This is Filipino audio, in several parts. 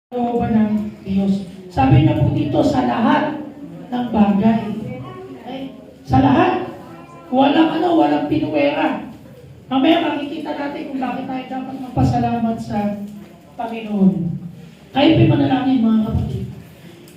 kalooban ng Diyos. Sabi niya po dito, sa lahat ng bagay. Okay? Sa lahat. Walang pinuwera. Mamaya makikita natin kung bakit tayo dapat magpasalamat sa Panginoon. Kayo po'y manalangin, mga kapatid.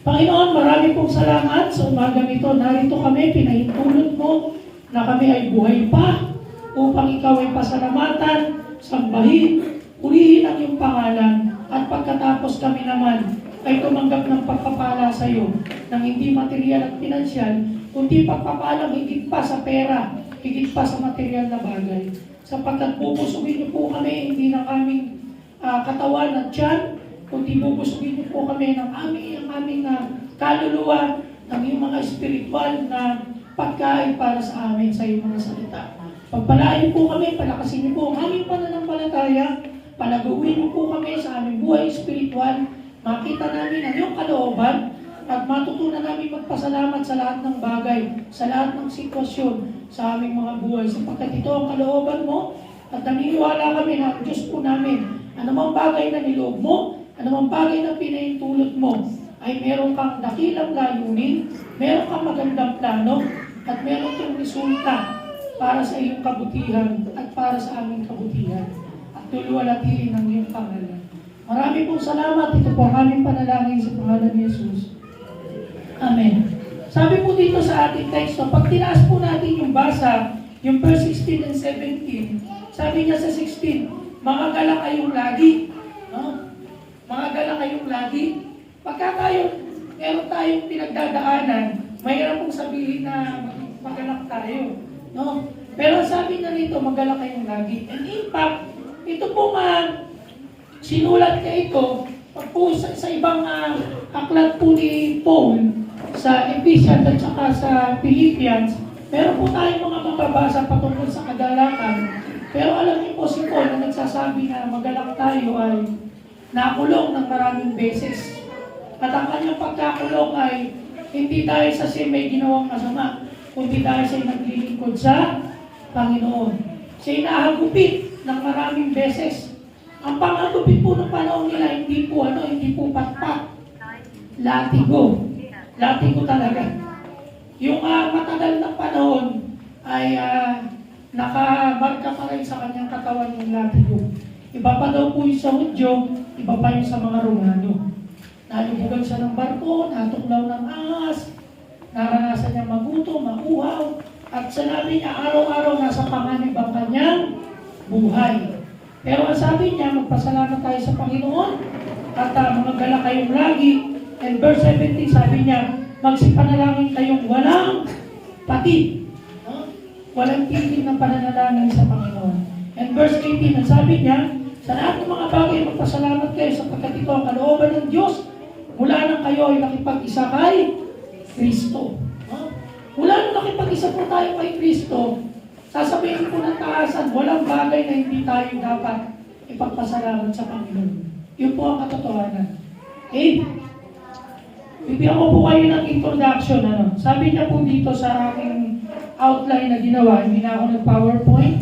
Panginoon, marami pong salamat sa umagang ito. Narito kami, pinahintulot mo na kami ay buhay pa upang ikaw ay pasalamatan, sambahin, purihin ang iyong pangalan. At pagkatapos kami naman ay tumanggap ng pagpapala sa iyo ng hindi material at pinansyal, kundi pagpapalang higit pa sa pera, higit pa sa material na bagay. Sapagkat bubusugin niyo po kami, hindi ng aming katawan at tiyan, kundi bubusugin niyo po kami ng aming kaluluwa, ng iyong mga espiritual na pagkain para sa amin sa iyong mga salita. Pagpalain po kami, palakasin niyo po ang aming pananampalataya, palaguin mo po kami sa aming buhay espiritual, makita namin ang iyong kalooban, at matutunan namin magpasalamat sa lahat ng bagay, sa lahat ng sitwasyon sa aming mga buhay, sapagkat ito ang kalooban mo, at naniniwala kami na ang Diyos po namin, anumang bagay na niloob mo, anumang bagay na pinahintulot mo, ay meron kang dakilang layunin, meron kang magandang plano, at meron kang resulta para sa iyong kabutihan at para sa aming kabutihan. Luluwalhatihin ng iyong pangalan. Marami pong salamat. Ito po ang aming panalangin sa pangalan ni Jesus. Amen. Sabi po dito sa ating teksto, pag tinaas po natin yung basa, yung verse 16 and 17, sabi niya sa 16, mga gala kayong lagi. No? Mga gala kayong lagi. Pagka meron tayong pinagdadaanan, mayroon pong sabihin na magalak tayo. No? Pero sabi na rito, magala kayong lagi. And in fact, ito po sinulat niya ito po sa ibang aklat po ni Paul sa Ephesians at saka sa Philippians. Meron po tayong mga mababasa patungkol sa kagalakan. Pero alam niyo po si Paul na nagsasabi na magalak tayo ay nakulong ng maraming beses. At ang kanyang pagkakulong ay hindi dahil sa siya may ginawang masama, kundi dahil siya naglilingkod sa Panginoon. Siya nahagupit ng maraming beses. Ang pangagupit po ng panahon nila, hindi po patpat. Latigo. Latigo talaga. Yung matagal na panahon ay nakamarka pa rin sa kanyang katawan yung latigo. Iba pa daw po yung sa Hudyo, iba pa yung sa mga Romano. Nalubugan siya ng barko, natuklaw ng ahas, naranasan niya magutom, makuhaw, at sinabi niya araw-araw nasa panganib ang kanyang buhay. Pero ang sabi niya, magpasalamat tayo sa Panginoon at mga gala kayong lagi. And verse 17, sabi niya, magsipanalangin kayong walang pati. Walang titig ng pananalangin sa Panginoon. And verse 18, ang sabi niya, sa lahat ng mga bagay, magpasalamat kayo sapagkat ito ang kalooban ng Diyos. Mula nang kayo ay nakipag-isa kay Kristo. Mula nang nakipag-isa po tayo kay Kristo, sasabihin po ng taasan, walang bagay na hindi tayo dapat ipagpasalamat sa Panginoon. Yun po ang katotohanan. Okay? Bibigyan ko po kayo ng introduction. Sabi niya po dito sa aking outline na ginawa, hindi na ako nag-PowerPoint.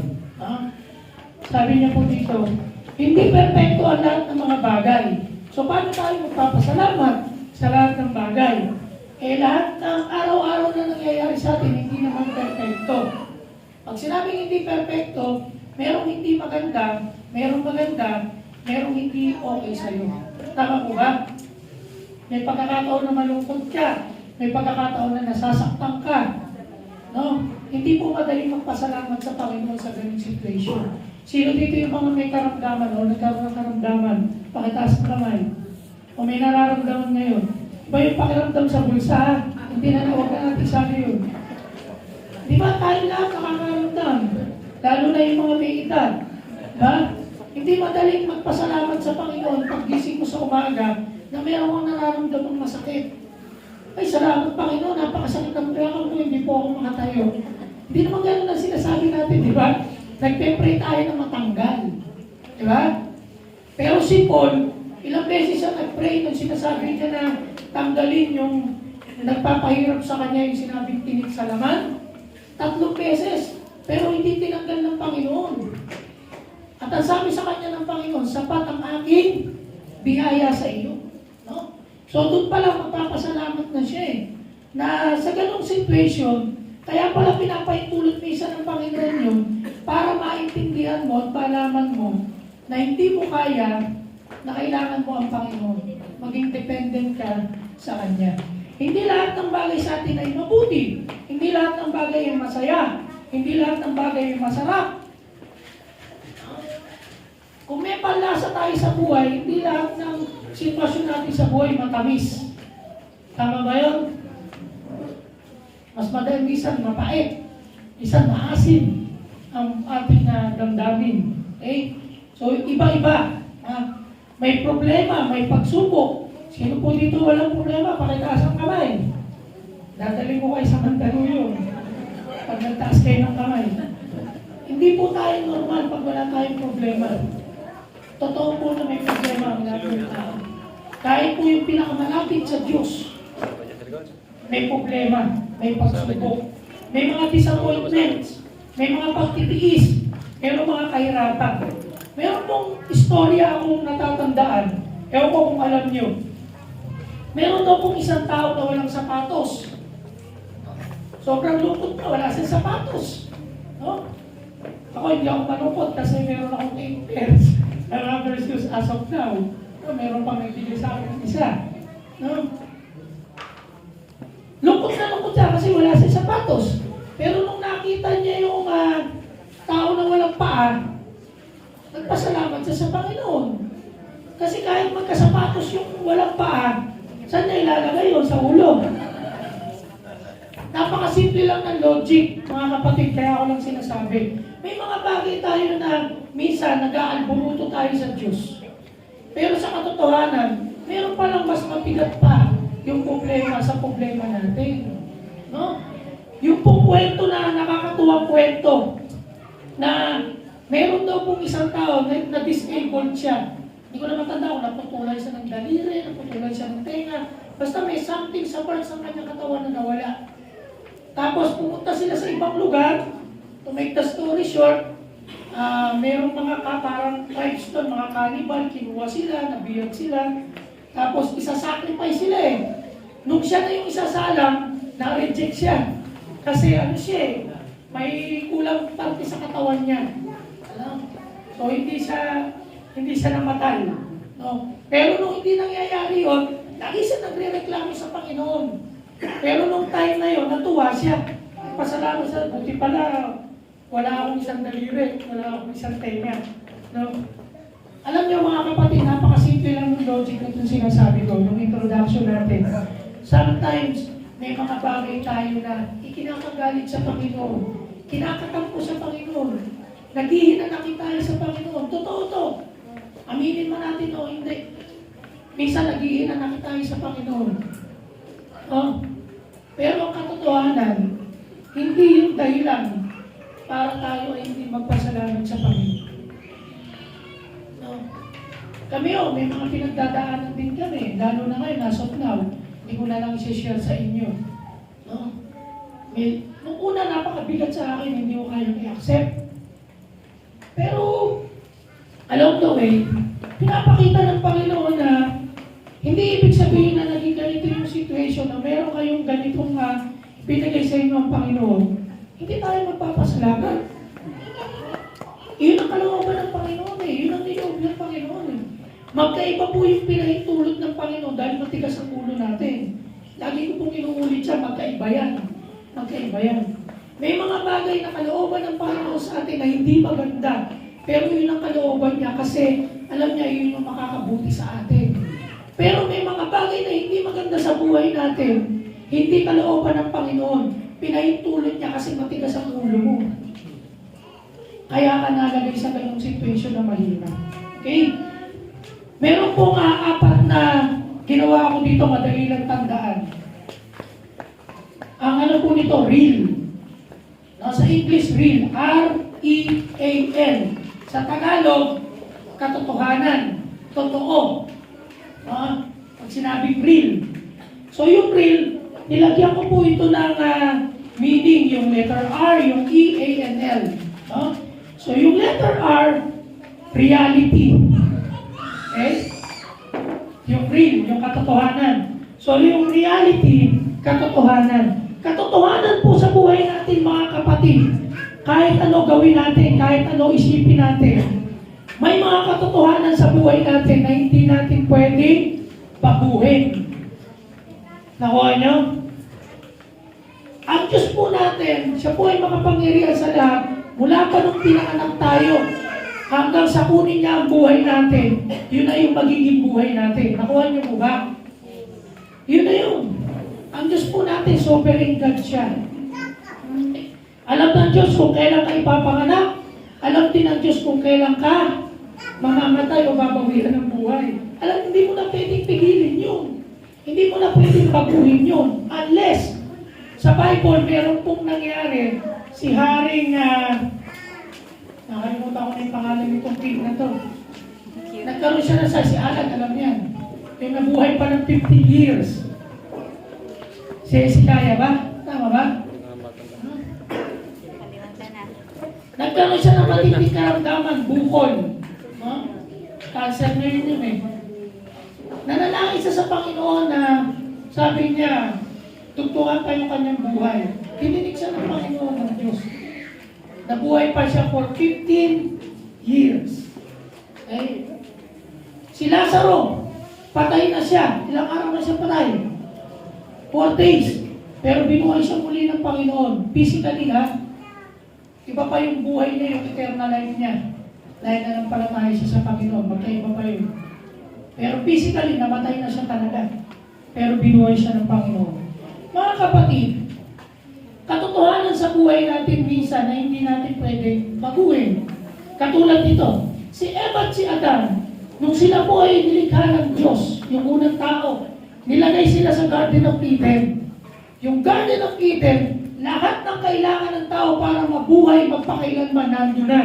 Sabi niya po dito, hindi perfecto ang lahat ng mga bagay. So paano tayo magpapasalamat sa lahat ng bagay? Lahat ng araw-araw na nangyayari sa atin, hindi naman perfecto. Pag sinabing hindi perfecto, merong hindi maganda, merong maganda, merong hindi okay sa'yo. Tama po ba? May pagkakataon na malungkot ka, may pagkakataon na nasasaktan ka. No? Hindi po madaling magpasalamat sa Panginoon sa ganung situation. Sino dito yung mga may karamdaman o nagkaroon ng karamdaman? Pakitaas ng kamay. O may nararamdaman ngayon. Iba yung pakiramdam sa bulsa, hindi na huwag na natin sabi yun. Di ba tayo lahat nakakaramdam? Lalo na yung mga may edad. Diba? Hindi madaling magpasalamat sa Panginoon pag gising mo sa umaga na mayroon kang nararamdamang masakit. Ay, salamat Panginoon, napakasakit ang kailangan ko, hindi po ako makatayo. Hindi naman gano'n na sinasabi natin, di ba? Nagpe-pray tayo na matanggal. Di ba? Pero si Paul, ilang beses siya nag-pray nung sinasabi niya na tanggalin yung nagpapahirap sa kanya yung sinabing tinik sa laman. 3 beses, pero hindi tinanggal ng Panginoon. At ang sabi sa kanya ng Panginoon, sapat ang aking biyaya sa iyo. So doon pa lang magpapasalamat na siya na sa ganong situation, kaya pala pinapaintulot minsan ng Panginoon yun para maintindihan mo at malaman mo na hindi mo kaya, na kailangan mo ang Panginoon. Maging dependent ka sa Kanya. Hindi lahat ng bagay sa atin ay mabuti. Hindi lahat ng bagay ay masaya. Hindi lahat ng bagay ay masarap. Kung may panlasa tayo sa buhay, hindi lahat ng sitwasyon natin sa buhay matamis. Tama ba yun? Mas madali, minsan mapait, minsan maasim ang ating damdamin. Okay? So, iba-iba. May problema, may pagsubok. Sino po dito walang problema? Pakitaas ang kamay. Dadali ko kayo sa Mandaluyong pag nagtaas kayo ng kamay. Hindi po tayo normal pag wala tayong problema. Totoo po na may problema ang lahat ng tao. Kahit po yung pinakamalapit sa Diyos, may problema, may pagsubok, may mga disappointments, may mga pagtitiis, may mga kahirapan. Meron pong istorya akong natatandaan, ewan ko kung alam nyo. Meron daw pong isang tao na walang sapatos. Sobrang lungkot na, wala siyang sapatos. No? Ako hindi ako malungkot kasi meron akong 8 pairs na rubber shoes as of now. No, meron pang nagbigay sa akin ng isa. No? Lungkot na lungkot siya kasi wala siyang sapatos. Pero nung nakita niya yung tao na walang paa, nagpasalamat siya sa Panginoon. Kasi kahit magkasapatos yung walang paa, saan niya ilalagay yun? Sa ulo. Napakasimple lang ng logic, mga kapatid, kaya ako lang sinasabi. May mga bagay tayo na minsan nag-aalburuto tayo sa Diyos. Pero sa katotohanan, meron palang mas mabigat pa yung problema sa problema natin. No? Yung pong kwento na nakakatuwang kwento na meron daw pong isang tao na disabled siya. Hindi ko na matanda kung naputulan siya ng daliri, naputulan siya ng tenga. Basta may something sa parts ng kanyang katawan na nawala. Tapos pumunta sila sa ibang lugar. To make the story short, merong mga parang tribes doon, mga cannibal, kinuha sila, nabiyag sila. Tapos isa-sacrifice sila Nung siya na yung isasalang, na-reject siya. Kasi may kulang parte sa katawan niya. So hindi siya namatay. No? Pero nung hindi nangyayari yun, lagi siya nagre-reklamo sa Panginoon. Pero nung time na yun, natuwa siya. Pasalamat siya, buti pala, wala akong isang daliri, wala akong isang tenga. No? Alam niyo mga kapatid, napakasimple lang yung logic na itong sinasabi ko, yung introduction natin. Sometimes, may mga bagay tayo na ikinakagalit sa Panginoon, kinakatampo sa Panginoon, naghihinanakit tayo sa Panginoon. Totoo to. Aminin man natin o hindi. Minsan naghihinanakit tayo sa Panginoon. Pero ang katotohanan, hindi yung dahilan para tayo ay hindi magpasalamat sa Panginoon. Kami may mga pinagdadaanan din kami, lalo na ngayon, as of now, hindi ko na lang i-share sa inyo. Nung una, napakabigat sa akin, hindi ko kayang i-accept. Pero, along the way, pinapakita ng Panginoon na hindi ibig sabihin na naging ganito yung situation na meron kayong ganitong binigay sa inyo ang Panginoon. Hindi tayo magpapasalamat. Yun ang kalooban ng Panginoon Yun ang niloob ng Panginoon Magkaiba po yung pinahintulot ng Panginoon dahil matigas ang ulo natin. Lagi ko pong inuulit siya, magkaiba yan. Magkaiba yan. May mga bagay na kalooban ng Panginoon sa atin na hindi maganda. Pero yun ang kalooban niya kasi alam niya yun yung makakabuti sa atin. Pero may mga bagay na hindi maganda sa buhay natin. Hindi kalooban ng Panginoon. Pinahintulot niya kasi matigas ang ulo mo. Kaya ka nalagay sa ganung situation na mahirap. Okay? Meron pong apat na ginawa ko dito, madali lang tandaan. Ang po nito, real. Sa English, real. R-E-A-L. Sa Tagalog, katotohanan. Totoo. Pag sinabing real. So yung real, nilagyan ko po ito ng meaning, yung letter R, yung E-A-N-L. So yung letter R, reality. Okay? Yung real, yung katotohanan. So yung reality, katotohanan. Katotohanan po sa buhay natin mga kapatid. Kahit ano gawin natin, kahit ano isipin natin, may mga katotohanan sa buhay natin na hindi natin pwedeng baguhin. Nakuha nyo? Ang Diyos po natin, siya po ay makapangyarihan sa lahat. Mula pa nung pinanganak tayo, hanggang sa kunin niya ang buhay natin, yun na yung magiging buhay natin. Nakuha niyo po ba? Yun na yun. Ang Diyos po natin, sovereign God siya. Alam ng Diyos kung kailan ka ipapanganak. Alam din ng Diyos kung kailan ka mamamatay o babawihan ng buhay. Alam, hindi mo na pwedeng pigilin yun. Hindi mo na pwedeng baguhin yun. Unless, sa Bible, meron pong nangyari si Haring, nakalimutan ko na yung pangalan nitong king na to. Nagkaroon siya na si Alan, alam yan. Yung nabuhay pa ng 50 years. Si Hezekiah ba? Tama ba? Nagkaroon siya ng matinding karamdaman, bukol. Cancer na yun eh. Nanalangin siya sa Panginoon na sabi niya, tugtungan pa yung kanyang buhay. Kininig siya ng Panginoon ng Diyos. Nabuhay pa siya for 15 years. Okay? Si Lazaro, patay na siya. Ilang araw na siya patay? 4 days. Pero binuhay siya muli ng Panginoon. Physically ha? Iba pa yung buhay niya, yung eternal life niya. Dahil na nang palataya siya sa Panginoon, magkaiba pa yun. Pero physically, namatay na siya talaga. Pero binuhay siya ng Panginoon. Mga kapatid, katotohanan sa buhay natin minsan na hindi natin pwedeng baguhin. Katulad nito, si Eva at si Adan, nung sila po ay nilikha ng Diyos, yung unang tao, nilagay sila sa Garden of Eden. Yung Garden of Eden, lahat ng kailangan ng tao para mabuhay, magpakailanman, nandun na.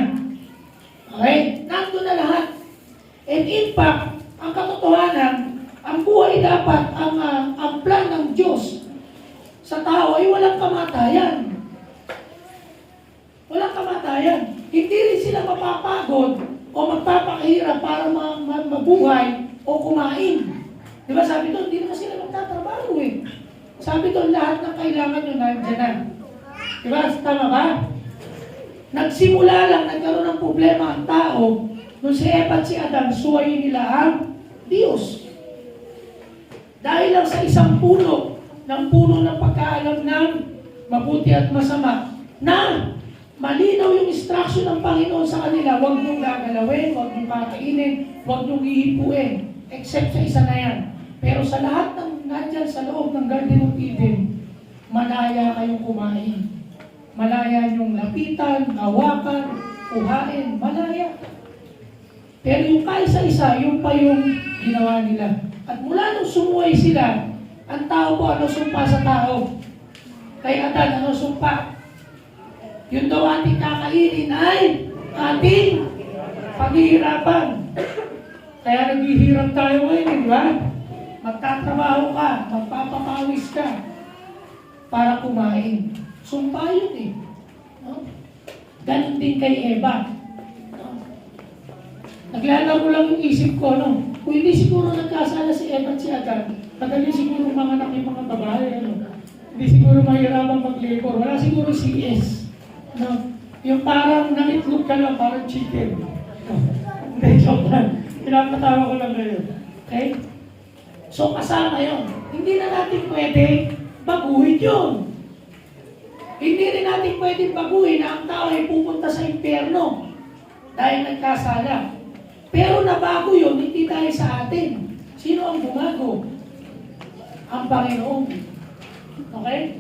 Okay? Nandun na lahat. And in fact, ang katotohanan, ang buhay dapat, ang plan ng Diyos sa tao ay walang kamatayan. Walang kamatayan. Hindi rin sila mapapagod o magpapakahirap para mabuhay o kumain. Di ba sabi doon, hindi naman sila magtatrabaho eh. Sabi doon, lahat ng kailangan nyo nandiyan na. Diba? Tama ba? Nagsimula lang, nagkaroon ng problema ang tao nung si Eva at si Adam, suwayin nila ang Diyos. Dahil lang sa isang puno ng pagkaalam ng mabuti at masama, na malinaw yung instruction ng Panginoon sa kanila, huwag niyong gagalawin, huwag niyong kakainin, huwag niyong ihipuin, except sa isa na yan. Pero sa lahat ng nandyan sa loob ng Garden of Eden, malaya kayong kumain. Malaya niyong lapitan, hawakan, kuhain, malaya. Pero yung kaisa-isa, yung pa yung ginawa nila. At mula nung sumuway sila, ang tao po, ano sumpa sa tao? Kay Adan, ano sumpa? Yun daw ating kakainin ay ating paghihirapan. Kaya naghihirap tayo ngayon, di ba? Magtatrabaho ka, magpapapawis ka para kumain. Sumpa yun eh. No? Ganon din kay Eva. No? Naglalaro lang yung isip ko, no? Kung hindi siguro nagkasala si Eva at si Adan, madali siguro mga anak yung mga babae, ano? Hindi siguro mahirapang mag-labor. Wala siguro CS. No? Yung parang nangitlog ka lang, parang chicken. No? Hindi, joke lang. Pinapatawa ko lang ngayon. Okay? So, kasama yun. Hindi na natin pwede baguhin yun. Hindi rin natin pwede baguhin na ang tao ay pupunta sa impyerno dahil nagkasala. Pero nabago yun, hindi dahil sa atin. Sino ang bumago? Ang Panginoon. Okay?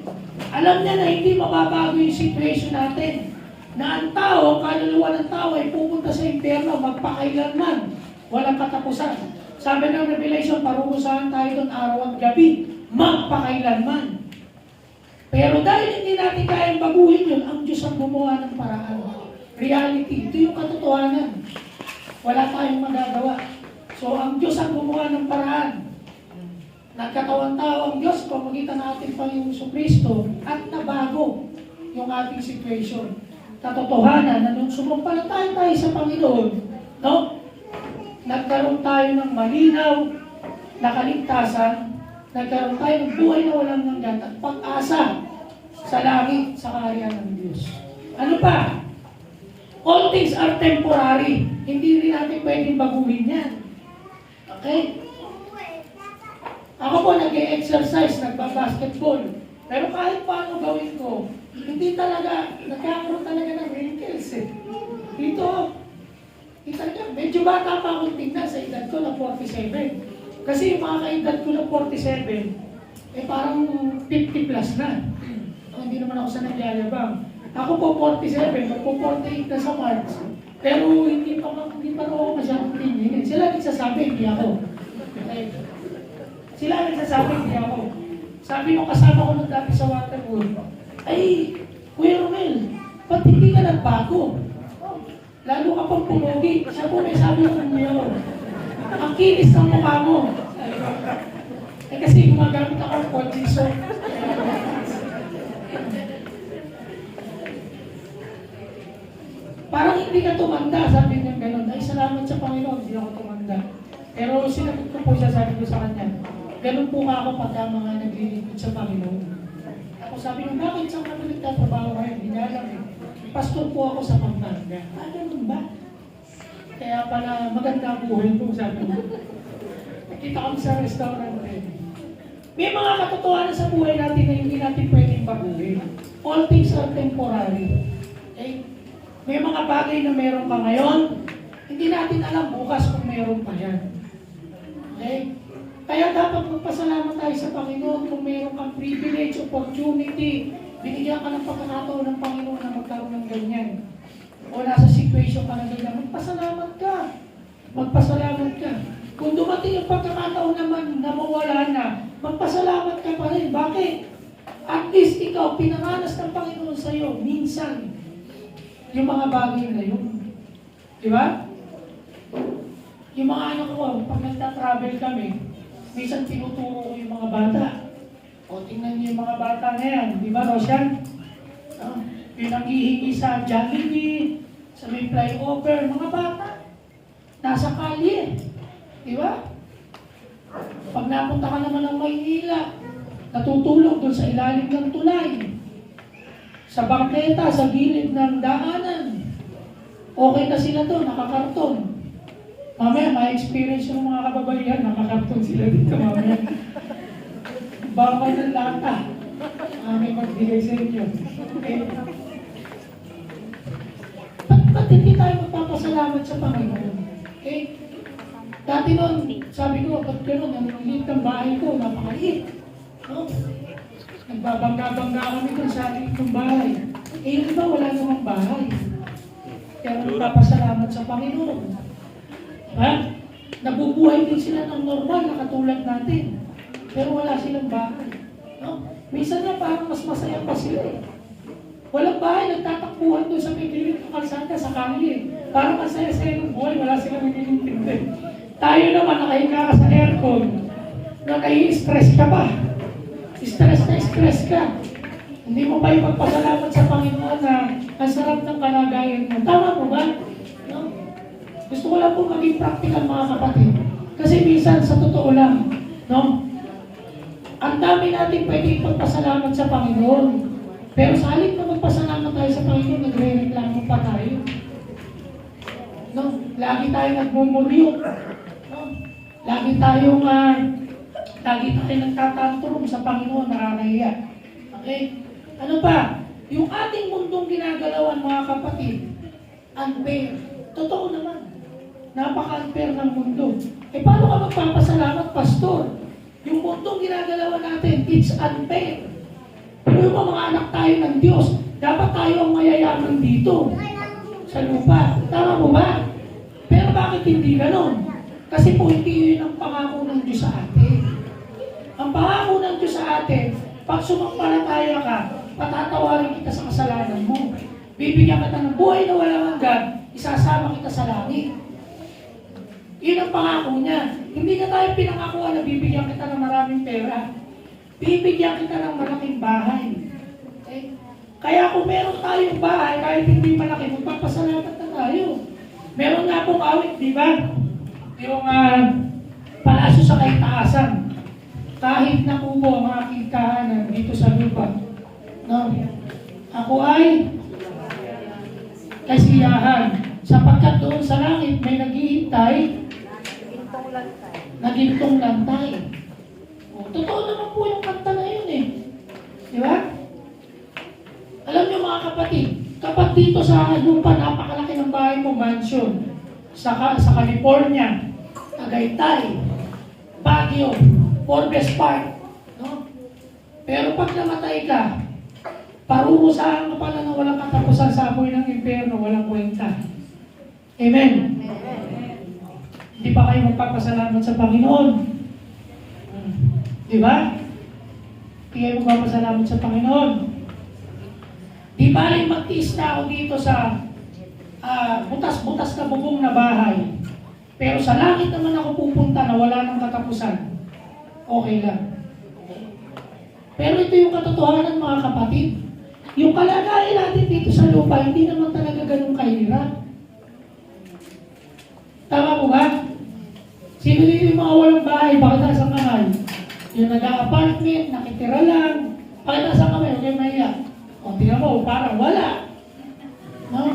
Alam niya na hindi mababago yung situation natin. Na ang tao, ang kaluluwa ng tao ay pupunta sa impyerno magpakailanman. Walang katapusan. Sabi ng Revelation, parurusahan tayo doon araw at gabi. Magpakailanman. Pero dahil hindi natin kayang baguhin yun, ang Diyos ang gumawa ng paraan. Reality, ito yung katotohanan. Wala tayong magagawa. So, ang Diyos ang gumawa ng paraan. Nagkatawang tao ang Diyos, pamagitan ng ating Panginoong Kristo at nabago yung ating situation. Katotohanan na nung sumampalataya tayo sa Panginoon, no? Nagkaroon tayo ng malinaw nakaligtasan, nagkaroon tayo ng buhay na walang hanggan at pag-asa sa langit, sa kaharian ng Diyos. Ano pa? All things are temporary. Hindi rin natin pwedeng baguhin yan. Okay? Ako po nag-e-exercise, nagba-basketball. Pero kahit paano gawin ko, hindi talaga, nagkakaroon talaga ng wrinkles eh. Dito, medyo bata pa akong tingnan sa edad ko na 47. Kasi yung mga kaedad ko na 47, parang 50 plus na. Hindi naman ako sa nagyayabang. Ako po 47, magpo-48 na sa March. Pero hindi pa ako masyadong tingin. Sila nagsasabi, hindi ako. Okay. Sila nagsasabi, hindi ako. Sabi nung kasama ko nung dati sa Waterwood, ay, Kuya Romel, ba't hindi ka nagbago? Lalo ka pang pumugi. Siya po may sabi ko niyo. Ang kinis ng mukha mo. Kasi gumagamit ako ng konjiso. Parang hindi ka tumanda, sabi niya gano'n. Ay, salamat sa Panginoon, hindi ako tumanda. Pero sinagot ko po siya, sabi ko sa kanya, ganun po nga ako pagka mga naglilingkod sa Panginoon. Ako sabi niya, bakit saan kami nagtatrabaho ngayon? Hindi niya alam eh. Pastor po ako sa Pampanga. Ganun ba? Kaya pala maganda ang buhay ko, sabi niya. Nakita kami sa restaurant eh. May mga katotohanan sa buhay natin na hindi natin pwedeng baguhin. All things are temporary. Okay? May mga bagay na meron ka ngayon, hindi natin alam bukas kung meron pa yan. Okay? Kaya dapat magpasalamat tayo sa Panginoon kung meron kang privilege, opportunity, binigyan ka ng pagkakataon ng Panginoon na magkaroon ng ganyan. O nasa situation ka na ganyan, magpasalamat ka. Magpasalamat ka. Kung dumating yung pagkakataon naman na mawala na, magpasalamat ka pa rin. Bakit? At least ikaw, pinanganas ng Panginoon sa iyo, minsan, yung mga bagay na yun. Di ba? Yung mga anak ko, pag nagta-travel kami, minsan tinuturo ko yung mga bata. O tingnan niyo yung mga bata na yan. Di ba, Roshan? Yung nanghihingi sa Jollibee, sa may flyover, mga bata. Nasa kalye. Di ba? Pag napunta ka naman ng Maynila, natutulog doon sa ilalim ng tulay. Sa bangketa, sa gilid ng daanan. Okay na sila doon, nakakarton. Mamaya, may experience yung mga kababaihan, nakakarton sila dito mamaya. Bangkay ng lata. May magbigay sa inyo. Okay. Ba't hindi tayo magpapasalamat sa Panginoon? Okay? Dati noon, sabi ko, ba't gano'n, ang liit ng bahay ko, napakaliit. No? Nagbabangga-bangga kami kung sa ating itong bahay. Yung iba, wala namang bahay. Kaya nagpapasalamat sa Panginoon. Ha? Nabubuhay din sila ng normal na katulad natin. Pero wala silang bahay. No? Minsan nga parang mas masaya pa sila eh. Walang bahay, nagtatakbuhan doon sa may gilid ng kalsada sa kalye. Parang masaya-saya ng buhay, wala silang nagigintindi. Tayo naman, nakahinga ka sa aircon, naka-i-stress ka pa. Stress ka. Hindi mo ba ipagpasalamat sa Panginoon na ang sarap ng kalagayan mo? Tama mo ba? No? Gusto ko lang po maging practical mga kapatid. Kasi minsan, sa totoo lang, no? Ang dami natin pwede ipagpasalamat sa Panginoon. Pero sa halip na magpasalamat tayo sa Panginoon, nagre-reklamo pa tayo. No? Lagi tayo nagmumuryo. No? Lagi tayong nagtatantrum sa Panginoon, nakakahiya. Okay? Ano pa? Yung ating mundong ginagalawan, mga kapatid, unfair. Totoo naman. Napaka-unfair ng mundo. Paano ka magpapasalamat, pastor? Yung mundong ginagalawan natin, it's unfair. Pero yung mga anak tayo ng Diyos, dapat tayo ang mayayaman dito sa lupa. Tama mo ba? Pero bakit hindi ganon? Kasi po hindi yun ang pangako ng Diyos sa atin. Ang pangako ng Diyos sa atin, pag sumampalataya ka, patatawarin kita sa kasalanan mo. Bibigyan kita ng buhay na walang hanggan, isasama kita sa langit. Yun ang pangako niya. Hindi na tayo pinangakuan na bibigyan kita ng maraming pera. Bibigyan kita ng malaking bahay. Okay? Kaya kung meron tayong bahay, kahit hindi malaki, magpapasalamat na tayo. Meron nga pong awit, di ba? Yung palasyo sa kaitaasan. Kahit na kubo ang aking kahanan dito sa lupa. No? Ako ay kasiyahan. Sapagkat doon sa langit may naghihintay na gintong lantay. O, totoo naman po yung kanta na yun eh. Di ba? Alam niyo mga kapatid, kapag dito sa lupa napakalaki ng bahay mo, mansion, sa California, Tagaytay, Baguio, Forbes Park, no? Pero pag namatay ka, parurusahan ka pala na walang katapusan sa apoy ng impyerno, walang kwenta. Amen? Hindi ba kayo magpapasalamat sa Panginoon? Di ba? Hindi kayo magpapasalamat sa Panginoon. Di ba rin magtiis na ako dito sa butas-butas na bubong na bahay. Pero sa langit naman ako pupunta na wala nang katapusan. Okay lang. Pero ito yung katotohanan mga kapatid. Yung kalagayan natin dito sa lupa, hindi naman talaga ganun kahirap. Tama po ba? Sino dito yung mga walang bahay, bakit nasa kamay? Yung nag-apartment, nakitira lang, bakit nasa kamay? Huwag yung mahiya. O, tingnan mo, parang wala. No?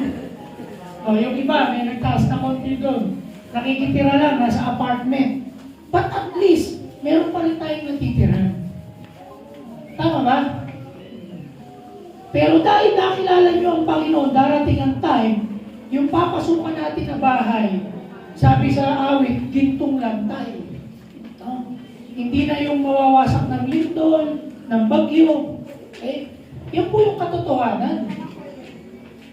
O, yung iba, may nagtaas na konti doon. Nakikitira lang, nasa apartment. But at least, meron pa rin tayong natitira. Tama ba? Pero dahil nakilala nyo ang Panginoon, darating ang time, yung papasukan natin na bahay, sabi sa awit, gintong lantay. No? Hindi na yung mawawasak ng lindol, ng bagyo. Okay? Yan po yung katotohanan.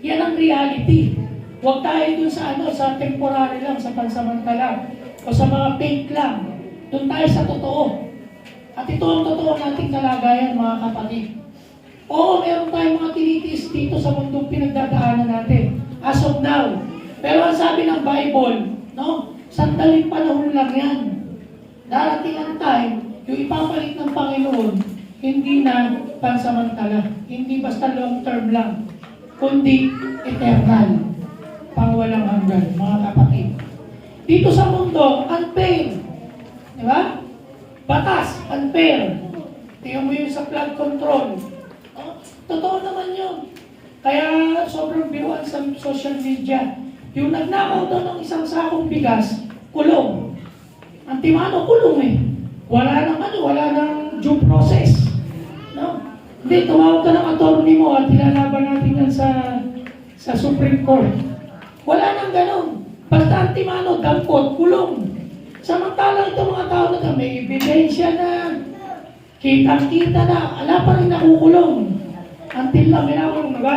Yan ang reality. Huwag tayo dun sa temporary lang, sa pansamantala, o sa mga fake lang. Doon tayo sa totoo. At ito ang totoo nating kalagayan, mga kapatid. Oo, meron tayong mga tinitiis dito sa mundong pinagdadaanan natin. As of now. Pero ang sabi ng Bible, no? Sandaling panahon lang yan. Darating ang time, yung ipapalit ng Panginoon, hindi na pansamantala. Hindi basta long term lang. Kundi eternal. Pangwalang hanggan, mga kapatid. Dito sa mundo, unfair. Di ba? Batas, unfair. Tingnan mo yun sa flood control. Oh, totoo naman yun. Kaya sobrang biruan sa social media. Yung nagnakaw daw ng isang sakong bigas, kulong. Ang timano, kulong eh. Wala nang due process. No? Hindi, tumawag ka ng attorney mo at ilalaban natin yan sa Supreme Court. Wala nang ganon. Basta ang timano, dampot, kulong. Samantalang itong mga tao na may ebidensya na, kitang-kita na, ala pa rin nakukulong. Until lang, may nakulong na ba?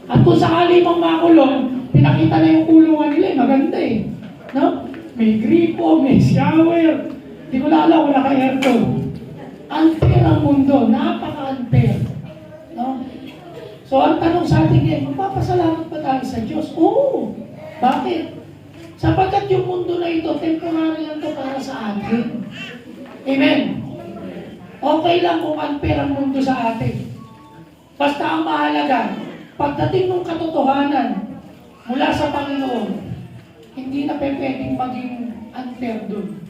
At kung sakali mong makulong, pinakita na yung kulungan nila, maganda eh. No? May gripo, may shower. Hindi ko lala, wala ka aircon. Unfair ang mundo, napaka-unfair. No? So ang tanong sa atin ngayon, magpapasalamat ba tayo sa Diyos? Oo. Bakit? Sapagkat yung mundo na ito, temporary lang ito para sa atin. Amen. Okay lang kung unfair ang mundo sa atin. Basta ang mahalaga, pagdating ng katotohanan mula sa Panginoon, hindi na pwedeng maging unfair doon.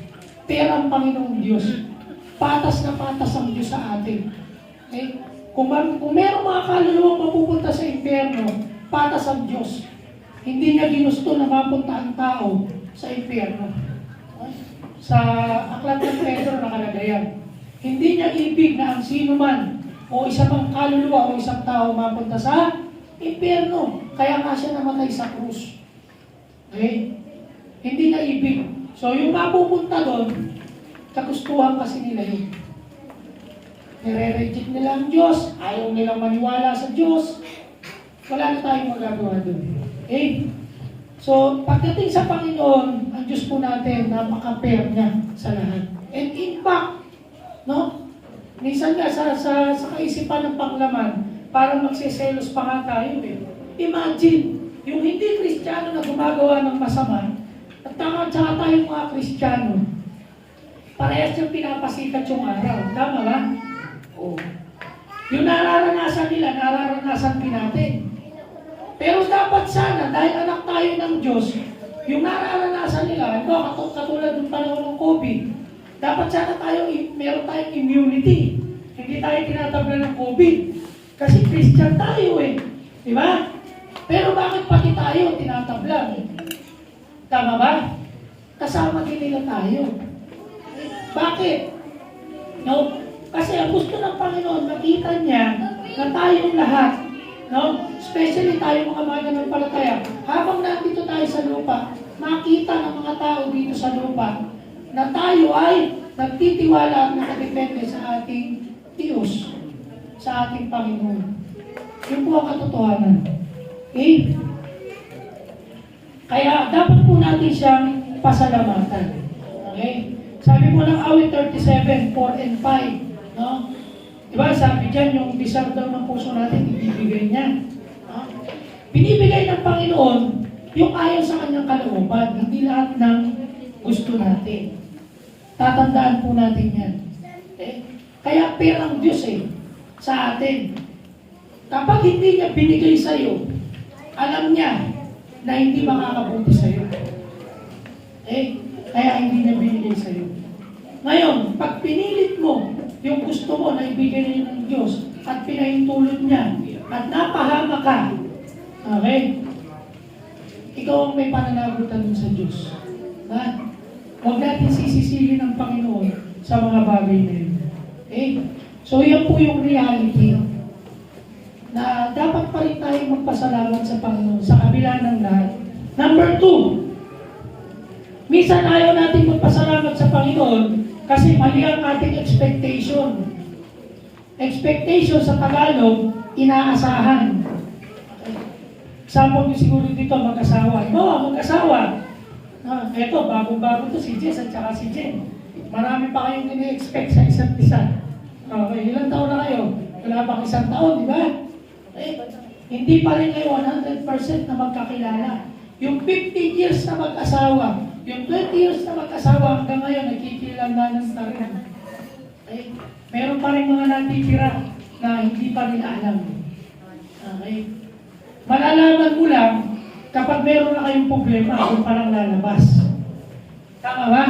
Fair ang Panginoong Diyos. Patas na patas ang Diyos sa atin. Okay? Kung merong mga kaluluwang mapupunta sa impyerno, patas ang Diyos. Hindi niya ginusto na mapunta ang tao sa impyerno. Sa aklat ng Pedro nakalagay yan. Hindi niya ibig na ang sino man o isa mang kaluluwa o isang tao mapunta sa impyerno. Kaya nga siya namatay sa krus. Okay? Hindi niya ibig. So yung mapupunta doon, kagustuhan kasi nila yun. Nire-reject nila ang Diyos, ayaw nilang maniwala sa Diyos, wala na tayong magagawa doon. Okay? So, pagdating sa Panginoon, ang Diyos po natin, napaka-fair niya sa lahat. And in fact, no? Minsan nga sa kaisipan ng panglaman, parang magsiselos pa nga tayo eh. Imagine, yung hindi Kristiyano na gumagawa ng masama, at tsaka tayong mga Kristiyano, parehas yung pinapasikat yung araw. Tama ba? Oo. Yung nararanasan nila, nararanasan din natin. Pero dapat sana, dahil anak tayo ng Diyos, Yung nararanasan nila, ito, katulad ng panahon ng COVID, dapat sana meron tayong immunity. Hindi tayo tinatabla ng COVID. Kasi Christian tayo eh. Di ba? Pero bakit pati tayo tinatabla? Tama ba? Kasama din nila tayo. Bakit? No? Kasi ang gusto ng Panginoon, makita niya na tayong lahat, no? Especially tayo mga mananampalataya, habang nandito tayo sa lupa, makita ng mga tao dito sa lupa na tayo ay nagtitiwala at nakadepende sa ating Diyos, sa ating Panginoon. Yun po ang katotohanan. Okay? Kaya dapat po natin siyang pasalamatan. Okay? Sabi po ng awit 37, 4 and 5, no? Diba, sabi dyan, yung deserve daw ng puso natin, ibibigay niya. No? Binibigay ng Panginoon yung ayon sa kanyang kalooban, hindi lahat ng gusto natin. Tatandaan po natin yan. Okay? Kaya perang Diyos sa atin. Kapag hindi niya binigay sa'yo, alam niya na hindi makakabuti sa'yo. Kaya hindi niya binigay sa'yo. Ngayon, pag pinilit mo yung gusto mo na ibigay ng Diyos at pinahintulot niya at napahama ka, okay? Ikaw ang may pananagutan sa Diyos. Huwag natin sisisilin ng Panginoon sa mga bagay na yun. Okay? So, yan po yung reality na dapat pa rin tayo magpasalamat sa Panginoon sa kabila ng lahat. Number 2, minsan ayaw natin magpasalamat sa Panginoon kasi mali ang ating expectation. Expectation sa Tagalog, inaasahan. Example nyo siguro dito, mag-asawa. Mag-asawa. Eto, bago-bago to si Jess at saka si Jen. Marami pa kayong ini-expect sa isa't isa. Okay, ilang taon na kayo? Wala pang isang taon, di ba? Hindi pa rin kayo 100% na magkakilala. Yung 15 years na mag-asawa, yung 20 years na mag-asawa, hanggang ngayon, nagkikilalanan na rin. Meron pa rin mga natitira na hindi pa nila alam. Okay? Malalaman mo lang kapag meron na kayong problema, kung parang lalabas. Tama ba?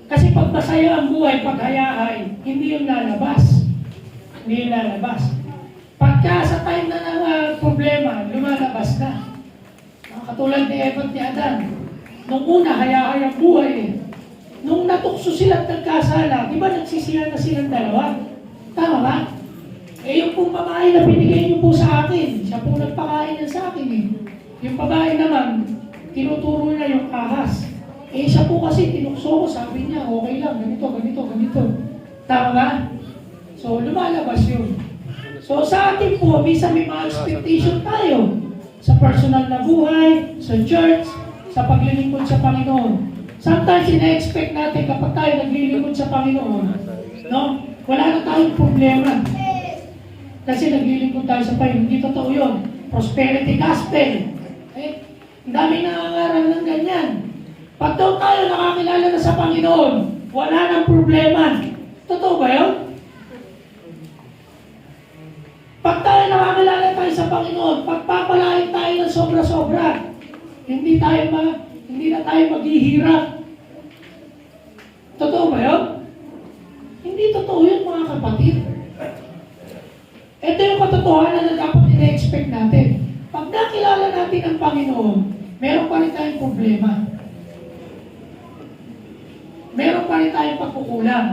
Kasi pag masaya ang buhay, pag hayahay, hindi yung lalabas. Hindi yung lalabas. Pagka sa time na ng problema, lumalabas na. Katulad ni Eva at ni Adan. Nung una, hayahay ang buhay. Nung natukso sila at nagkasala, di ba nagsisiya na silang dalawa? Tama ba? Yung pong babae na binigay niyo po sa akin, siya po nagpakain niya sa akin Yung babae naman, tinuturo niya yung ahas. Siya po kasi tinukso ko, sabi niya, okay lang, ganito, ganito, ganito. Tama ba? So, lumalabas yun. So, sa atin po, minsan may mga expectation tayo sa personal na buhay, sa church, sa paglilingkod sa Panginoon. Sometimes, ina-expect natin kapag tayo naglilingkod sa Panginoon, no? Wala na tayong problema. Kasi naglilingkod tayo sa Panginoon. Hindi totoo yun. Prosperity gospel. Ang dami nangangaral ng ganyan. Pag daw tayo nakakilala na sa Panginoon, wala nang problema. Totoo ba yun? Pag tayo nakakilala tayo sa Panginoon, pagpapalain tayo ng sobra-sobra, hindi na tayo maghihirap. Totoo ba yun? Hindi totoo yun, mga kapatid. Ito yung katotohanan na dapat ina-expect natin. Pag nakilala natin ang Panginoon, meron pa rin tayong problema. Meron pa rin tayong pagkukulang.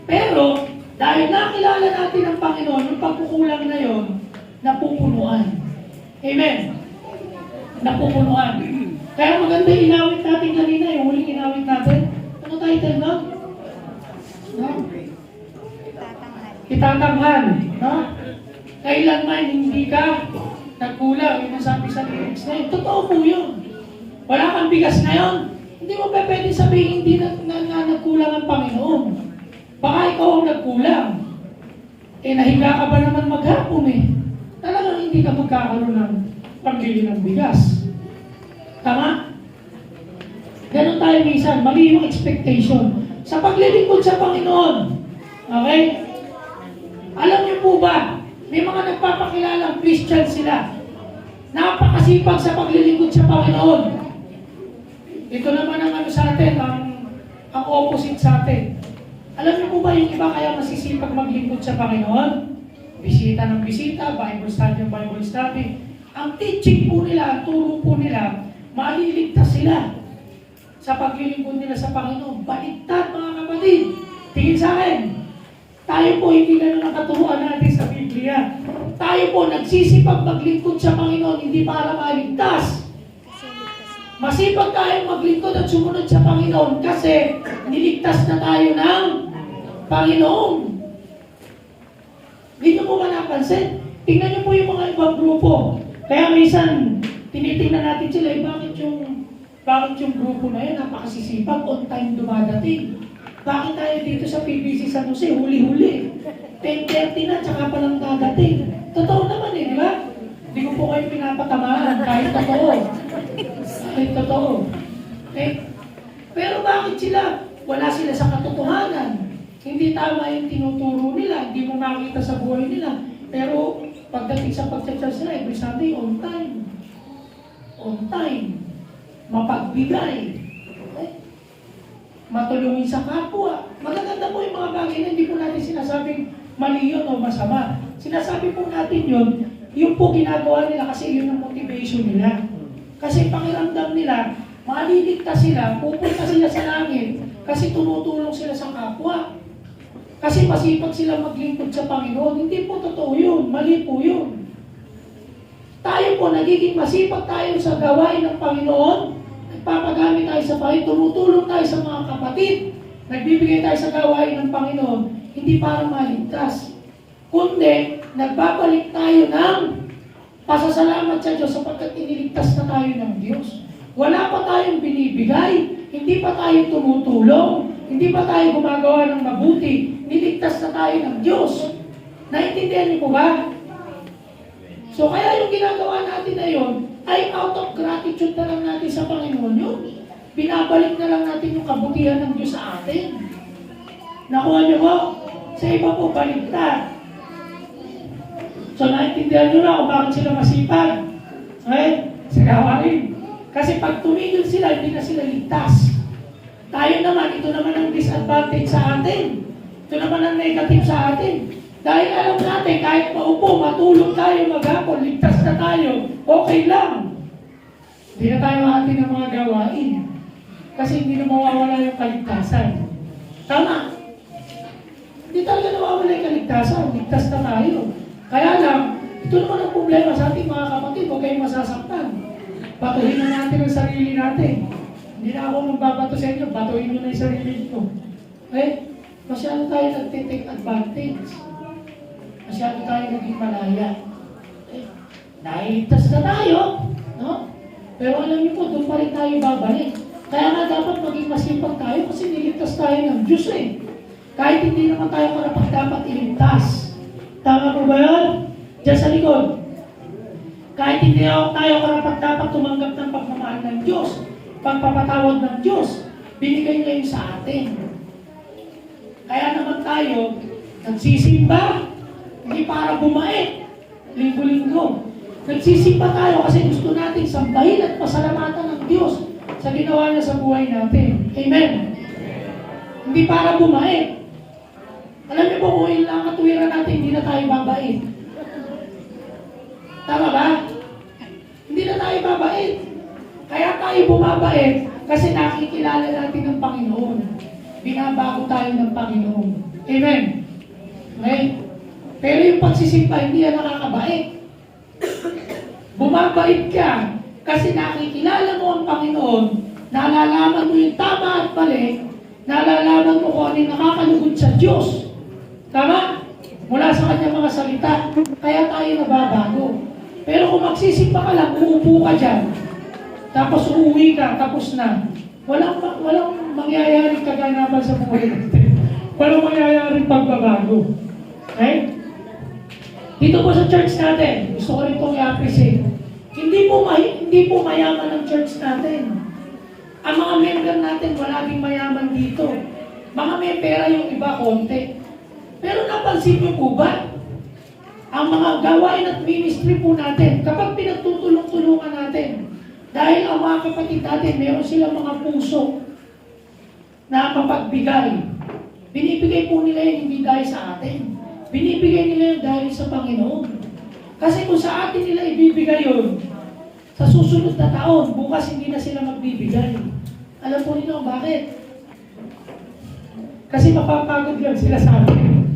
Pero, dahil nakilala natin ang Panginoon, yung pagkukulang na yon, napupunuan. Amen? Napupunuan. Kaya maganda inawit natin kanina, yung huling inawit natin. Ano title nun? No? Itatanghal. No? Kailanman hindi ka nagkulang, yung nasabi sa lyrics na yun. Totoo po yun. Wala kang bigas na yun. Hindi mo pwede sabihin hindi na nagkulang ang Panginoon. Baka ikaw ang nagkulang. Nahiga ka ba naman maghapon Talagang hindi ka magkakaroon ng pagbili ng bigas. Tama? Ganon tayo minsan. Mali yung expectation. Sa paglilingkod sa Panginoon. Okay? Alam niyo po ba, may mga nagpapakilalang Christian sila. napakasipag sa paglilingkod sa Panginoon. Ito naman ang ano sa atin, ang opposite sa atin. Alam niyo po ba yung iba kaya masisipag maglingkod sa Panginoon? Bisita ng bisita, Bible study ng Bible study. Ang teaching po nila, ang turo po nila, maliligtas sila sa paglilingkod nila sa Panginoon. Baliktad mga kapatid. Tingin sa akin, tayo po hindi na nakaturuan natin sa Biblia. Tayo po nagsisipag maglingkod sa Panginoon, hindi para maligtas. Masipag tayong maglingkod at sumunod sa Panginoon kasi niligtas na tayo ng Panginoon. Hindi nyo po ba napansin? Tingnan nyo po yung mga ibang grupo. Kaya minsan, tinitingnan natin sila, bakit yung grupo na yun, napakasisipag, on time dumadating. Bakit tayo dito sa PBC San Jose, huli-huli? 10:30 na, tsaka palang dadating. Totoo naman di ba? Hindi ko po kayo pinapatamaan, kahit totoo. Kahit totoo. Pero bakit sila? Wala sila sa katotohanan. Hindi tama yung tinuturo nila, hindi mo makita sa buhay nila. Pero pagdating sa pag-church sila, every Sunday, on time. On time. Mapagbigay. Matulungin sa kapwa. Magaganda po yung mga bagay na hindi po natin sinasabing mali yun o masama. Sinasabi po natin yun, yung po ginagawa nila kasi yun ang motivation nila. Kasi pakiramdam nila, maliligtas sila, pupunta sila sa langit kasi tumutulong sila sa kapwa. Kasi masipag sila maglingkod sa Panginoon. Hindi po totoo yun. Mali po yun. Tayo po, nagiging masipag tayo sa gawain ng Panginoon. Nagpapagamit tayo sa Panginoon. Tumutulong tayo sa mga kapatid. Nagbibigay tayo sa gawain ng Panginoon. Hindi para maligtas. Kundi, nagbabalik tayo ng pasasalamat sa Diyos sapagkat iniligtas na tayo ng Diyos. Wala pa tayong binibigay. Hindi pa tayo tumutulong. Hindi pa tayo gumagawa ng mabuti. Niligtas na tayo ng Diyos. Naintindihan niyo po ba? So kaya yung ginagawa natin na yun, ay out of gratitude na lang natin sa Panginoon yun. Binabalik na lang natin yung kabutihan ng Diyos sa atin. Nakuha niyo po? Sa iba po, baliktad. So naintindihan niyo na kung bakit sila masipag. Okay? Sa gawain. Kasi pag tumigil sila, hindi na sila ligtas. Tayo naman, ito naman ang disadvantage sa atin. Ito naman ang negative sa atin. Dahil alam natin, kahit maupo, matulog tayo maghapon, ligtas na tayo, okay lang. Hindi na tayo hati ng mga gawain. Kasi hindi na mawawala yung kaligtasan. Tama. Hindi talaga nawawala yung kaligtasan. Ligtas na tayo. Kaya lang, ito naman ang problema sa ating mga kapatid. Huwag kayong masasaktan. Batuhin na natin ang sarili natin. Hindi na ako magbabato sa inyo. Batuhin nyo na yung sarili nyo. Masyado tayo nag-take advantage. Masyado tayo naging malaya. Nailigtas na tayo. No? Pero alam niyo po, doon pa rin tayo babalik. Kaya nga dapat maging masipag tayo kasi niligtas tayo ng Diyos Kahit hindi naman tayo karapat-dapat iligtas. Tama po ba yun? Diyan sa likod. Kahit hindi tayo karapat-dapat tumanggap ng pagmamahal ng Diyos, pagpapatawad ng Diyos, binigay niya yun sa atin. Kaya naman tayo, nagsisimba, hindi para bumait, linggo-linggo. Nagsisimba tayo kasi gusto natin sambahin at pasalamatan ng Diyos sa ginawa niya sa buhay natin. Amen? Hindi para bumait. Alam niyo po kung yun lang katuwiran natin, hindi na tayo babait. Tama ba? Hindi na tayo babait. Kaya tayo bumabait kasi nakikilala natin ng Panginoon. Binabago tayo ng Panginoon. Amen? Okay? Pero yung pagsisimba, hindi yan nakakabait. Bumabait ka kasi nakikilala mo ang Panginoon, nalalaman mo yung tama at mali, nalalaman mo kung ano yung nakakalugod sa Diyos. Tama? Mula sa kanyang mga salita, kaya tayo nababago. Pero kung magsisimba ka lang, uupo ka dyan, tapos uuwi ka, tapos na. Walang mangyayaring kaganapan sa buhay natin. Walang mangyayaring pagbabago. Okay? Dito po sa church natin, gusto ko rin itong i-appreciate. Hindi po mayaman ang church natin. Ang mga member natin, wala ding mayaman dito. Mga may pera yung iba, konti. Pero napansin niyo po ba? ang mga gawain at ministry po natin, kapag pinagtutulong-tulungan natin, dahil ang mga kapatid natin, meron silang mga puso na mapagbigay. Binibigay po nila yun hindi dahil sa atin. Binibigay nila yun dahil sa Panginoon. Kasi kung sa atin nila ibibigay yun, sa susunod na taon, bukas hindi na sila magbibigay. Alam po ninyo bakit? Kasi mapapagod lang sila sa atin.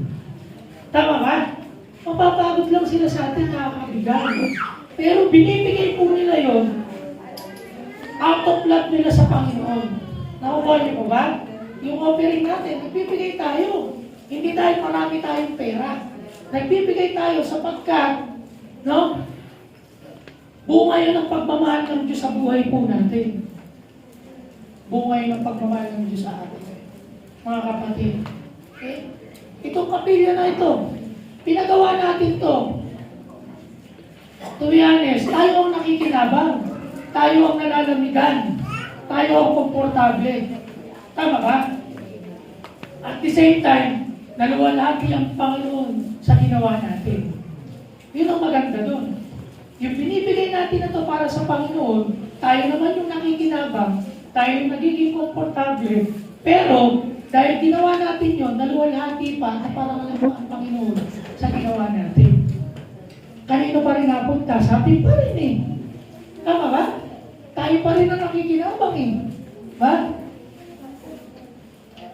Tama ba? Mapapagod lang sila sa atin nakakabigay. Pero binibigay po nila yun out of love nila sa Panginoon. Nakukuha niyo po ba? Yung offering natin, nagbibigay tayo. Hindi dahil marami tayong pera. Nagbibigay tayo sapagkat, no? Bunga yun ng pagmamahal ng Diyos sa buhay po natin. Bunga yun ng pagmamahal ng Diyos sa atin. Mga kapatid. Okay? Itong kapilya na ito, pinagawa natin to. To be honest, tayo ang nakikinabang. Tayo ang nalalamigan. Tayo ang komportable. Tama ba? At the same time, naluwalhati ang Panginoon sa ginawa natin. Yun ang maganda doon. Yung binibigay natin na to para sa Panginoon, tayo naman yung nakikinabang, tayo yung nagiging komportable, pero dahil ginawa natin yun, naluwalhati pa at parang alam mo ang Panginoon sa ginawa natin. Kanino pa rin napunta? Sabi pa rin eh. Tama ba? Tayo pa rin ang nakikinabang eh. Ba?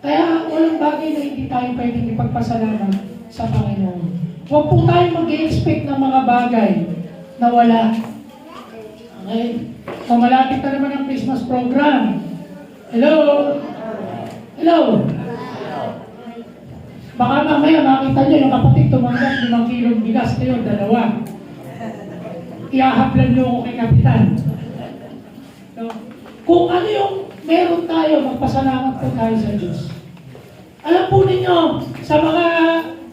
Kaya walang bagay na hindi tayo pwedeng ipagpasalamat sa Panginoon. Huwag po tayo mag-i-expect ng mga bagay na wala. Okay? So malapit na naman ang Christmas program. Hello? Hello? Baka mamaya makita niyo yung kapatid tumanggap 5 kilong bigas kayo, 2. Iahaplan niyo ako kay Kapitan. So, kung ano yung meron tayo, magpasalamat po tayo sa Diyos. Alam po ninyo, sa mga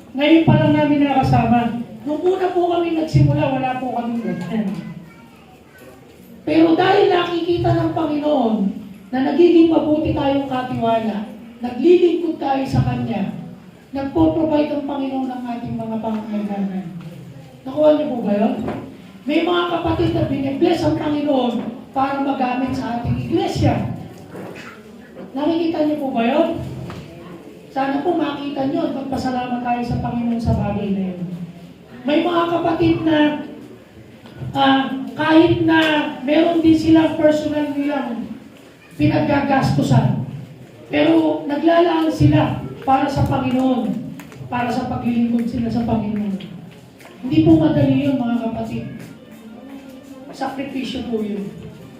ngayon pa lang namin nakasama, nung una po kami nagsimula, wala po kami ganyan. Pero dahil nakikita ng Panginoon na nagiging mabuti tayong katiwala, naglilingkod tayo sa Kanya, nagpo-provide ang Panginoon ng ating mga pangangailangan. Nakuha niyo po ba yun? May mga kapatid na binibless ang Panginoon para magamit sa ating iglesia. Nakikita niyo po ba yun? Sana po makita niyo at magpasalamat tayo sa Panginoon sa bagay na yun. May mga kapatid na kahit na meron din silang personal nilang pinaggagastusan, pero naglalaan sila para sa Panginoon, para sa paglilingkod sila sa Panginoon. Hindi po madali yun, mga kapatid. Sakripisyo po yun.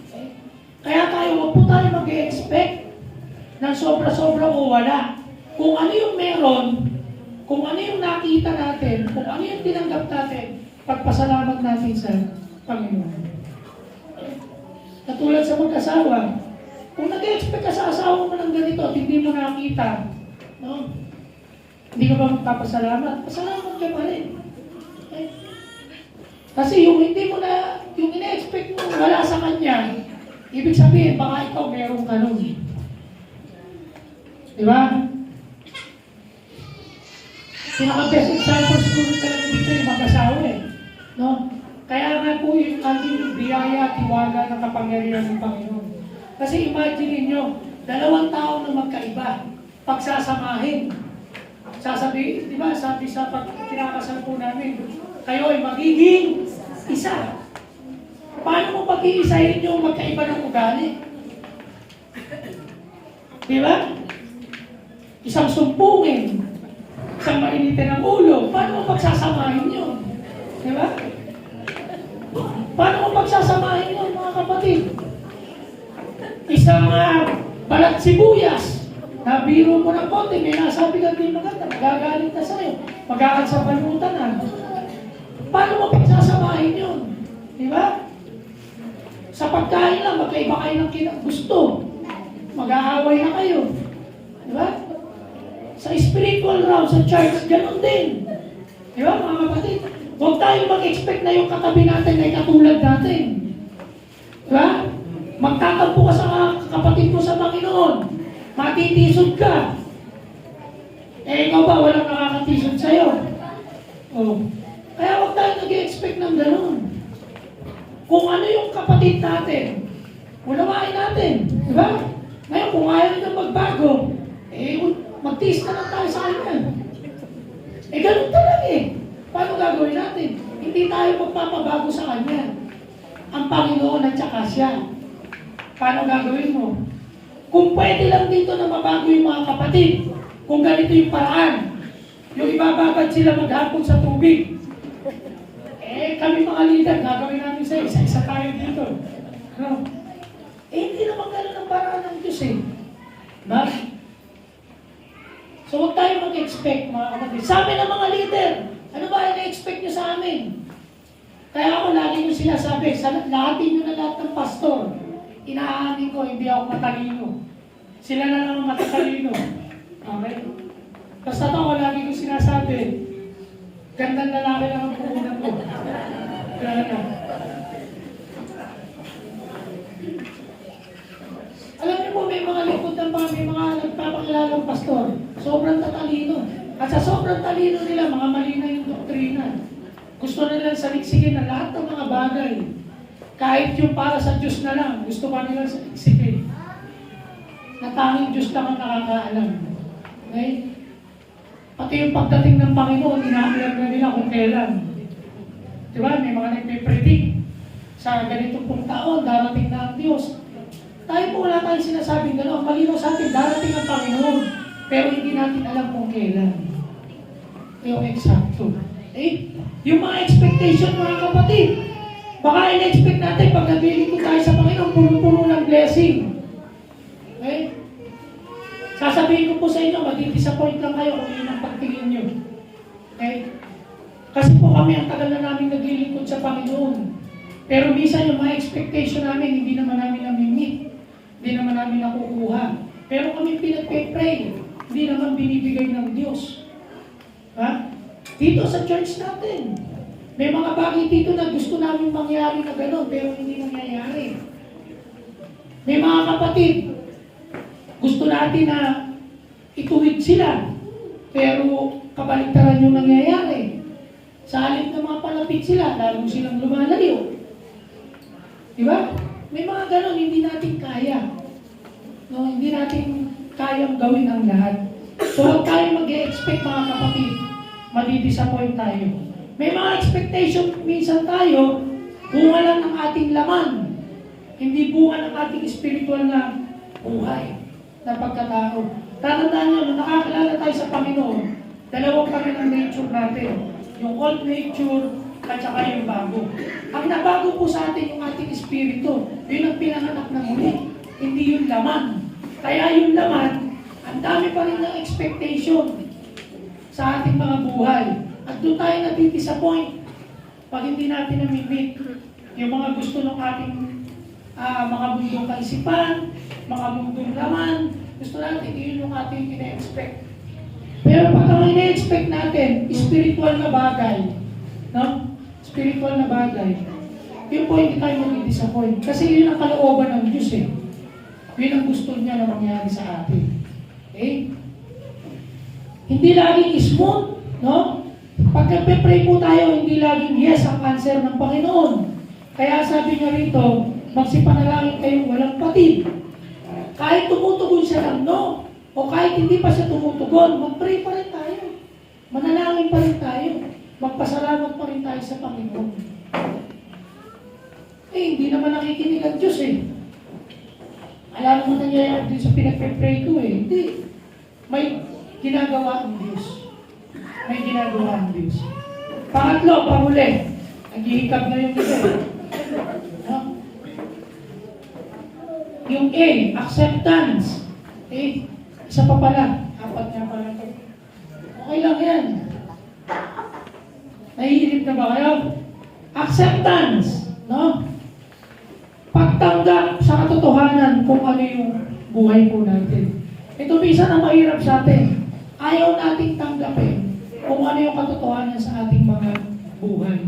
Okay? Kaya tayo, huwag po tayo mag-expect ng sobra-sobra o wala. Kung ano yung meron, kung ano yung nakita natin, kung ano yung tinanggap natin, pagpasalamat natin sa Panginoon. Katulad sa mag-asawa, kung nag-expect ka sa asawa mo ng ganito at hindi mo nakita, no? Hindi ka ba magpapasalamat? Pasalamat ka pa rin. Okay? Kasi yung hindi mo na, yung ina-expect mo wala sa kanya, ibig sabihin, baka ikaw meron ka nun. Di ba? Pinaka-best example siguro talaga dito yung mag-asawa eh. No? Kaya nga po yung ating biyaya at tiwaga ng kapangyarihan ng Panginoon. Kasi imagine niyo, 2 tao na magkaiba, pagsasamahin. Sasabihin, di ba, sabi sa kinakasal po namin, kayo ay magiging isa. Paano mo pag-iisahin yung magkaiba ng ugali? Di ba? Isang sumpungin, isang mainitin ng ulo, paano mo pagsasamahin yun? Di ba? Paano mo pagsasamahin yun, mga kapatid? Isang balat sibuyas, nabiro mo ng konti, may nasabi ka din maganda, magagalit na sa'yo, magkakagsabalutan na. Paano mo pagsasamahin yun? Di ba? Sa pagkain lang, magkaiba kayo ng gusto. Mag-aaway na kayo. Di ba? Sa spiritual realm, sa church, ganun din. Di ba, mga kapatid? Huwag tayong mag-expect na yung katabi natin ay katulad natin. Di ba? Magtatampo ka sa kapatid mo sa Panginoon. Matitisod ka. Eh, ikaw ba, walang nakakatisod sa'yo? Oh. Kaya huwag mag-expect ng ganun. Kung ano yung kapatid natin, unawain natin. Di ba? Ngayon, kung ayaw nila magbago, magtiis na lang tayo sa kanya. Ganun talaga Paano gagawin natin? Hindi tayo magpapabago sa kanya. Ang Panginoon at saka siya. Paano gagawin mo? Kung pwede lang dito na mabago yung mga kapatid, kung ganito yung paraan, yung ibabagad sila maghapon sa tubig, kami mga leader, gagawin namin sa isa-isa tayo dito. No? Hindi naman ganun ang paraan ng Diyos Ba? So huwag tayo mag-expect mga kapatid. Sa amin ang mga leader, ano ba ina-expect nyo sa amin? Kaya ako lagi nyo sinasabi, lahatin nyo na lahat ng pastor. Inaamin ko, hindi ako matalino. Sila na lang ang matatalino. Okay? Basta ako lagi ko sinasabi, gandang lalaki lang ang puhunan ko. Kaya na. Alam niyo po, may mga likod ng may mga nagpapakilalang pastor. Sobrang tatalino. At sa sobrang talino nila, mga mali na yung doktrina. Gusto nila saliksigin na lahat ng mga bagay. Kahit yung para sa Diyos na lang, gusto pa nila saliksigin. Na tanging Diyos lang ang nakakaalam. Okay? Pati yung pagdating ng Panginoon, inaalam na nila kung kailan. Diba? May mga nagpipredict sa ganitong pong taon, darating na ang Diyos. Tayo po wala tayong sinasabing gano'n. Malinaw sa atin, darating ang Panginoon. Pero hindi natin alam kung kailan. Yung eksakto. Yung mga expectation, mga kapatid. Baka in-expect natin pag nabiling ko tayo sa Panginoon, puno-puno ng blessing. Okay? Sasabihin ko po sa inyo, madi-disappoint lang kayo kung yun ang pagtingin nyo. Okay? Kasi po kami ang tagal na namin naglilingkod sa Panginoon. Pero minsan yung mga expectation namin, hindi naman namin namimit. Hindi naman namin nakukuha. Pero kami pinagpe-pray, hindi naman binibigay ng Diyos. Ha? Dito sa church natin, may mga bagay dito na gusto namin mangyari na gano'n, pero hindi nangyayari. May mga kapatid, gusto natin na ituwid sila, pero kabaligtaran yung nangyayari. Sa halip na mga palapit sila, lalo silang lumalayo. Diba? May mga gano'n, hindi natin kaya. No, hindi natin kayang gawin ang lahat. So, huwag tayo mag-e-expect mga kapatid, madi-disappoint tayo. May mga expectation minsan tayo, bunga lang ng ating laman. Hindi bunga ng ating spiritual na buhay, na pagkatao. Tatandaan nyo, nung nakakilala tayo sa Panginoon, dalawang kami ng nature natin. Yung old nature at saka yung bago. Ang nabago po sa atin yung ating espiritu. Yun ang pinanganak na muli. Hindi yung laman. Kaya yung laman, ang dami pa rin ng expectation sa ating mga buhay. At doon tayo nati-disappoint pag hindi natin namimit yung mga gusto ng ating mga mundong kaisipan, mga mundong laman. Gusto natin, yun yung ating ina-expect. Pero pag ang ina-expect natin, spiritual na bagay, no? Spiritual na bagay, yun po hindi tayo mag-disappoint. Kasi yun ang kalooban ng Diyos Yun ang gusto niya na mangyari sa atin. Okay? Hindi laging smooth, no? Pag nagpe-pray po tayo, hindi laging yes ang answer ng Panginoon. Kaya sabi niya rito, magsipanalangin kayong walang patid. Kahit tumutugon siya ng no, o kahit hindi pa siya tumutugon, mag-pray pa rin tayo. Manalangin pa rin tayo. Magpasalamat pa rin tayo sa Panginoon. Hindi naman nakikinig ang Diyos Alam mo nangyayari din sa pinagpe-pray ko Hindi. May ginagawa ang Diyos. May ginagawa ang Diyos. Pangatlo, pahuli. Naghihikab na yung iba no? Yung A, acceptance. Isa pa pala. Apat nga pala ito. Okay lang yan. Nahihilig na ba kayo? Acceptance. No? Pagtanggap sa katotohanan kung ano yung buhay po natin. Ito minsan ang mahirap sa atin. Ayaw nating tanggapin kung ano yung katotohanan sa ating mga buhay.